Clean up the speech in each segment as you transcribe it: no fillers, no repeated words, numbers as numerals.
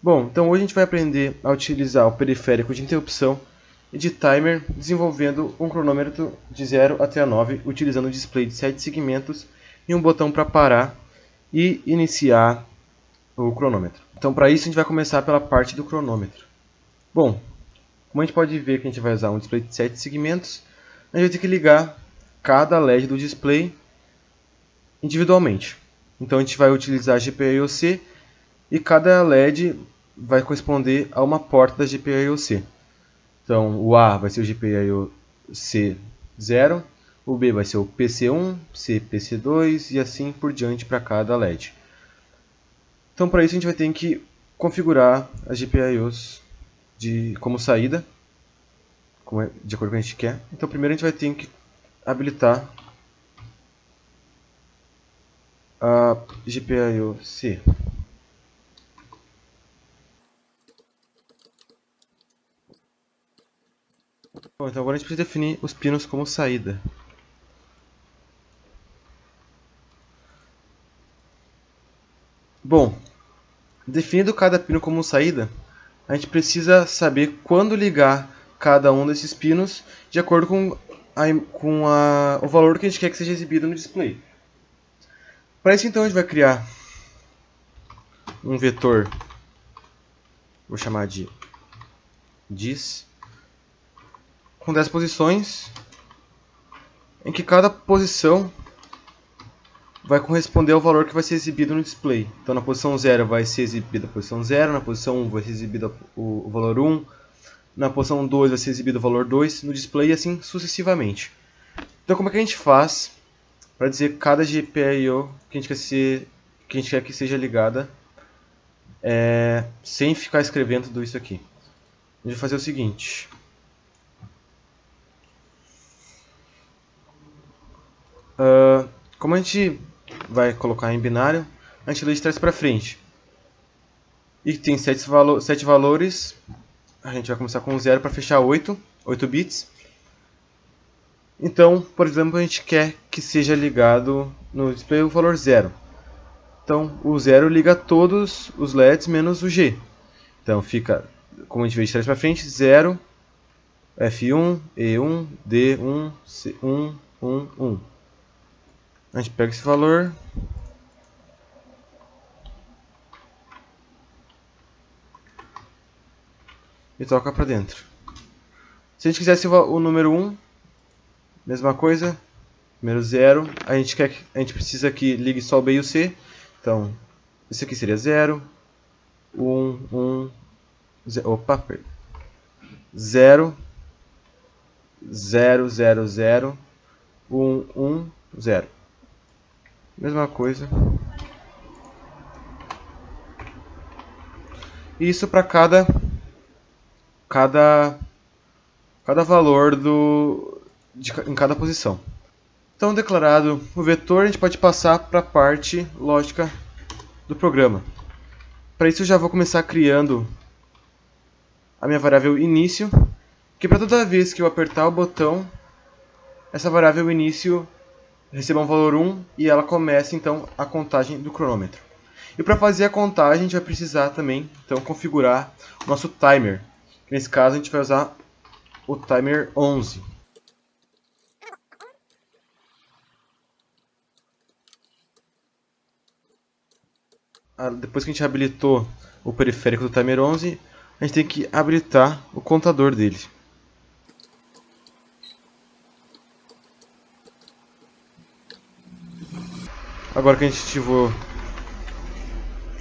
Bom, então hoje a gente vai aprender a utilizar o periférico de interrupção e de timer desenvolvendo um cronômetro de 0 até a 9, utilizando um display de 7 segmentos e um botão para parar e iniciar o cronômetro. Então para isso a gente vai começar pela parte do cronômetro. Bom, como a gente pode ver que a gente vai usar um display de 7 segmentos, a gente vai ter que ligar cada LED do display individualmente. Então a gente vai utilizar GPIO IOC e cada LED vai corresponder a uma porta da GPIO IOC. Então o A vai ser o GPIO C0, o B vai ser o PC1, C PC2 e assim por diante para cada LED. Então para isso a gente vai ter que configurar as GPIOs como saída, de acordo com o que a gente quer. Então primeiro a gente vai ter que habilitar a GPIO C. Bom, então agora a gente precisa definir os pinos como saída. Bom, definido cada pino como saída, a gente precisa saber quando ligar cada um desses pinos de acordo com o valor que a gente quer que seja exibido no display. Para isso então a gente vai criar um vetor, vou chamar de dis, com 10 posições, em que cada posição vai corresponder ao valor que vai ser exibido no display. Então na posição 0 vai ser exibida a posição 0, na posição 1 vai ser exibido o valor 1, na posição 2 vai ser exibido o valor 2 no display e assim sucessivamente. Então como é que a gente faz para dizer cada GPIO que a gente quer que seja ligada sem ficar escrevendo tudo isso aqui? A gente vai fazer o seguinte. Como a gente vai colocar em binário, a gente lê de trás para frente. E tem 7 valores, a gente vai começar com 0 para fechar 8 bits. Então, por exemplo, a gente quer que seja ligado no display o valor 0. Então, o 0 liga todos os LEDs menos o G. Então, fica, como a gente vê de trás para frente, 0, F1, E1, D1, C1, 1, 1. A gente pega esse valor e toca para dentro. Se a gente quisesse o número 1, mesma coisa, número 0, a gente precisa que ligue só o B e o C. Então, isso aqui seria 0, 1, 1, 0, 0, 0, 0, 1, 1, 0. Mesma coisa. E isso para cada valor em cada posição. Então, declarado o vetor, a gente pode passar para a parte lógica do programa. Para isso, eu já vou começar criando a minha variável início, que para toda vez que eu apertar o botão, essa variável início receba um valor 1 e ela começa então a contagem do cronômetro. E para fazer a contagem, a gente vai precisar também então configurar o nosso timer. Nesse caso, a gente vai usar o timer 11. Depois que a gente habilitou o periférico do timer 11, a gente tem que habilitar o contador dele. Agora que a gente ativou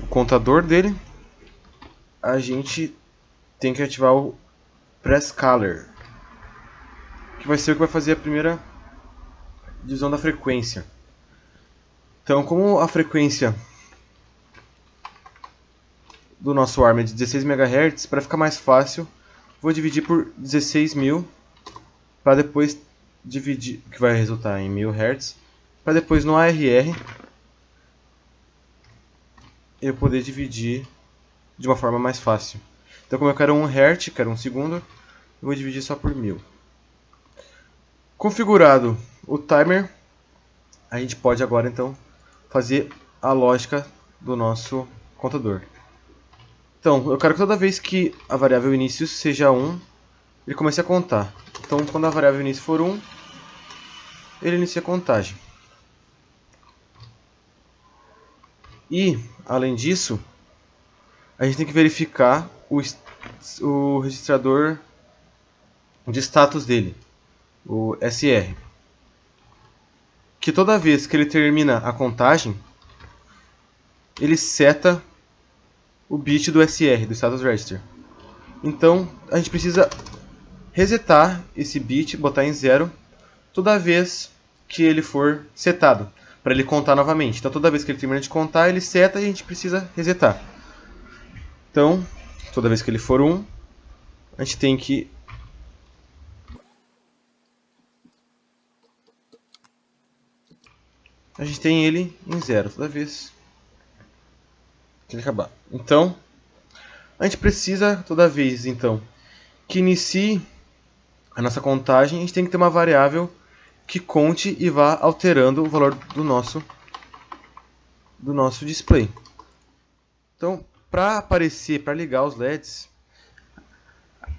o contador dele, a gente tem que ativar o Press Caller, que vai ser o que vai fazer a primeira divisão da frequência. Então, como a frequência do nosso ARM é de 16 MHz, para ficar mais fácil, vou dividir por 16.000 para depois dividir, que vai resultar em 1000 Hz, para depois no ARR eu poder dividir de uma forma mais fácil. Então, como eu quero 1 Hz, quero 1 segundo, eu vou dividir só por 1000. Configurado o timer, a gente pode agora então fazer a lógica do nosso contador. Então, eu quero que toda vez que a variável início seja 1, ele comece a contar. Então, quando a variável início for 1, ele inicia a contagem. E, além disso, a gente tem que verificar o registrador de status dele, o SR. Que toda vez que ele termina a contagem, ele seta o bit do SR, do Status Register. Então, a gente precisa resetar esse bit, botar em 0, toda vez que ele for setado, para ele contar novamente. Então, toda vez que ele termina de contar, ele seta e a gente precisa resetar. Então, toda vez que ele for 1, a gente tem que ele em 0 toda vez que ele acabar. Então, a gente precisa toda vez então que inicie a nossa contagem, a gente tem que ter uma variável que conte e vá alterando o valor do nosso display. Então, para aparecer, para ligar os LEDs,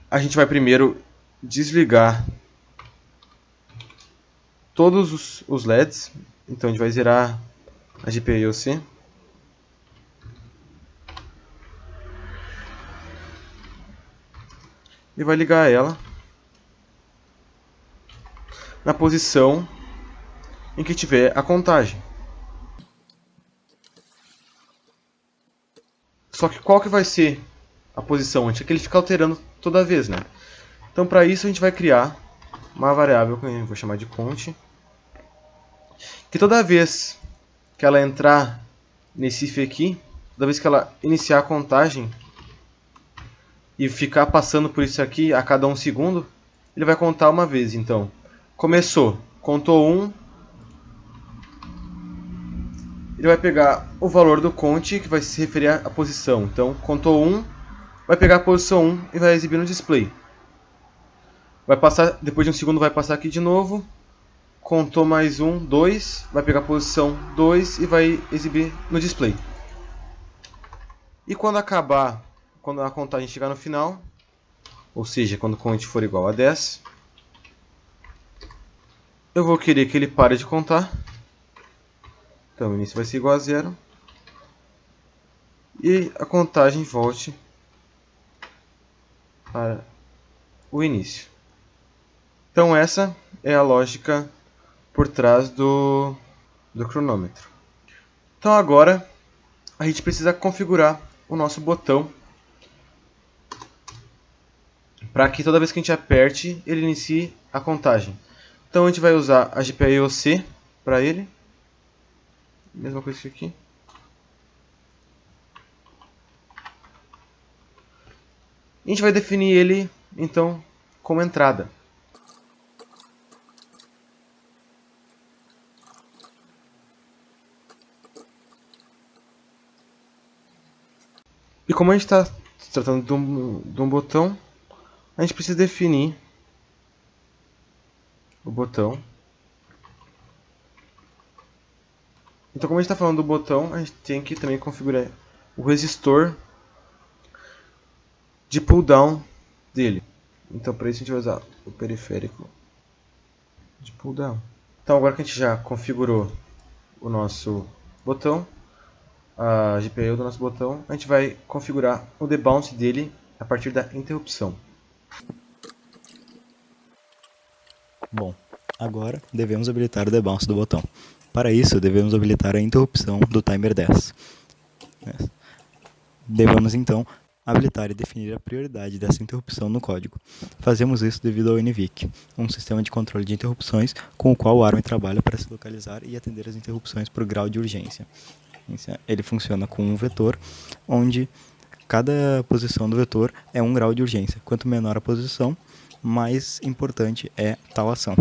a gente vai primeiro desligar todos os LEDs. Então, a gente vai zerar a GPIO-C. E vai ligar ela na posição em que tiver a contagem. Só que qual que vai ser a posição antes? É que ele fica alterando toda vez, né? Então, para isso, a gente vai criar uma variável que eu vou chamar de count, que toda vez que ela entrar nesse if aqui, toda vez que ela iniciar a contagem e ficar passando por isso aqui a cada 1 segundo, ele vai contar uma vez. Então, começou, contou 1, ele vai pegar o valor do count, que vai se referir à posição. Então, contou 1, vai pegar a posição 1 e vai exibir no display. Vai passar, depois de 1 segundo vai passar aqui de novo, contou mais 1, 2, vai pegar a posição 2 e vai exibir no display. E quando acabar, quando a contagem chegar no final, ou seja, quando o count for igual a 10, eu vou querer que ele pare de contar. Então, o início vai ser igual a 0. E a contagem volte para o início. Então, essa é a lógica por trás do cronômetro. Então, agora a gente precisa configurar o nosso botão para que toda vez que a gente aperte, ele inicie a contagem. Então, a gente vai usar a GPIO-C para ele. Mesma coisa que aqui. A gente vai definir ele, então, como entrada. E como a gente está se tratando de um botão, a gente precisa definir o botão. Então, como a gente está falando do botão, a gente tem que também configurar o resistor de pull down dele. Então, para isso a gente vai usar o periférico de pull down. Então, agora que a gente já configurou o nosso botão, a GPIO do nosso botão, a gente vai configurar o debounce dele a partir da interrupção. Bom, agora devemos habilitar o debounce do botão. Para isso, devemos habilitar a interrupção do timer 10. Devemos então habilitar e definir a prioridade dessa interrupção no código. Fazemos isso devido ao NVIC, um sistema de controle de interrupções com o qual o Arm trabalha para se localizar e atender as interrupções por grau de urgência. Ele funciona com um vetor, onde cada posição do vetor é um grau de urgência. Quanto menor a posição, mais importante é tal ação.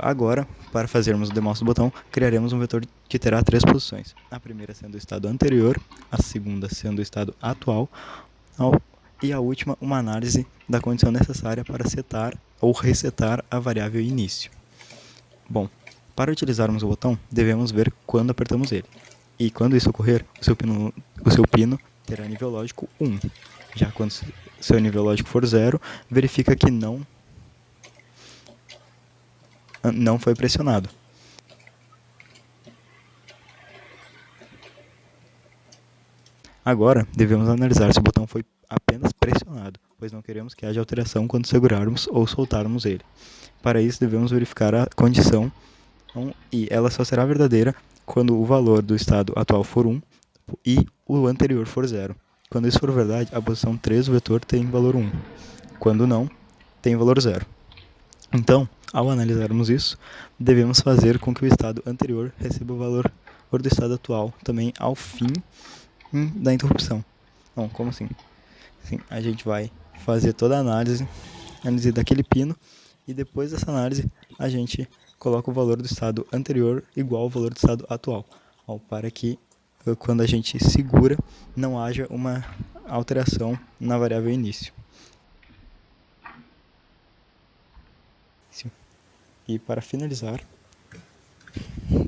Agora, para fazermos o debounce do botão, criaremos um vetor que terá 3 posições. A primeira sendo o estado anterior, a segunda sendo o estado atual, e a última uma análise da condição necessária para setar ou resetar a variável início. Bom, para utilizarmos o botão, devemos ver quando apertamos ele. E quando isso ocorrer, o seu pino terá nível lógico 1. Já quando seu nível lógico for 0, verifica que não foi pressionado. Agora, devemos analisar se o botão foi apenas pressionado, pois não queremos que haja alteração quando segurarmos ou soltarmos ele. Para isso, devemos verificar a condição e ela só será verdadeira quando o valor do estado atual for 1 e o anterior for 0. Quando isso for verdade, a posição 3 do vetor tem valor 1. Quando não, tem valor 0. Então, ao analisarmos isso, devemos fazer com que o estado anterior receba o valor do estado atual também ao fim da interrupção. Bom, como assim? Sim, a gente vai fazer toda a análise daquele pino e depois dessa análise a gente coloca o valor do estado anterior igual ao valor do estado atual, para que quando a gente segura não haja uma alteração na variável início. E para finalizar,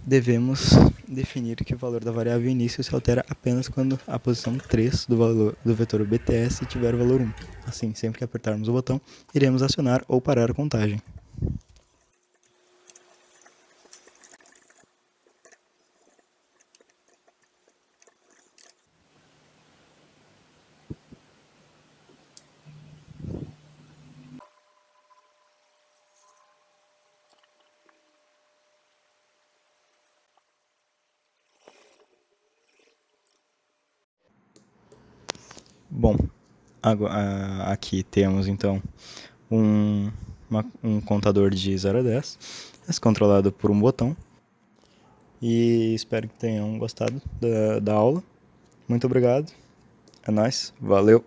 devemos definir que o valor da variável início se altera apenas quando a posição 3 do vetor BTS tiver o valor 1. Assim, sempre que apertarmos o botão, iremos acionar ou parar a contagem. Bom, aqui temos então um contador de 0 a 10, controlado por um botão. E espero que tenham gostado da aula. Muito obrigado. É nóis. Valeu.